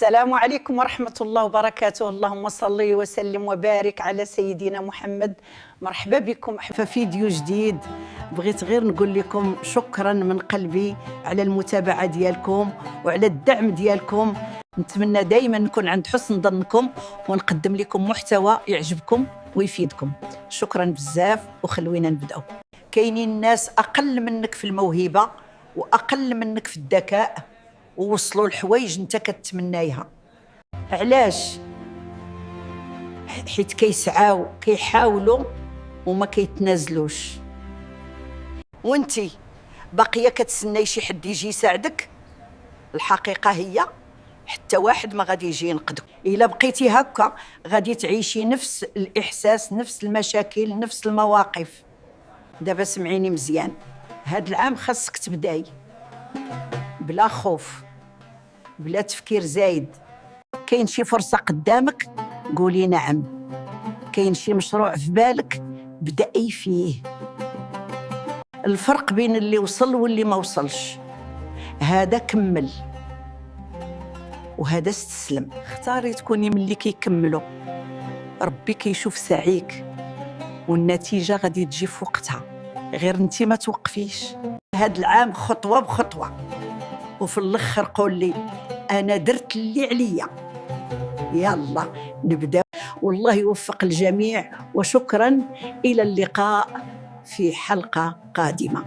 السلام عليكم ورحمة الله وبركاته. اللهم صل وسلم وبارك على سيدنا محمد. مرحبا بكم في فيديو جديد. بغيت غير نقول لكم شكرا من قلبي على المتابعة ديالكم وعلى الدعم ديالكم. نتمنى دايما نكون عند حسن ظنكم ونقدم لكم محتوى يعجبكم ويفيدكم. شكرا بزاف وخلوينا نبدأ. كاينين ناس أقل منك في الموهبة وأقل منك في الذكاء ووصلوا الحوايج انت كتمنايها. علاش؟ حيت كيسعاو كيحاولوا وما كيتنازلوش، وانتي باقيه كتسناي شي حد يجي يساعدك. الحقيقه هي حتى واحد ما غادي يجي ينقذك. الا بقيتي هكا غادي تعيشي نفس الاحساس، نفس المشاكل، نفس المواقف. دابا سمعيني مزيان، هاد العام خاصك تبداي بلا خوف، بلا تفكير زايد. كاين شي فرصة قدامك قولي نعم، كاين شي مشروع في بالك بدأي فيه. الفرق بين اللي وصل واللي ما وصلش، هذا كمل وهذا استسلم. اختاري تكوني من اللي كيكملوا. ربي كيشوف سعيك والنتيجة غادي تجي في وقتها، غير انتي ما توقفيش. هذا العام خطوة بخطوة، وفي الاخر قول لي انا درت اللي عليا. يلا نبدا، والله يوفق الجميع. وشكرا، الى اللقاء في حلقة قادمة.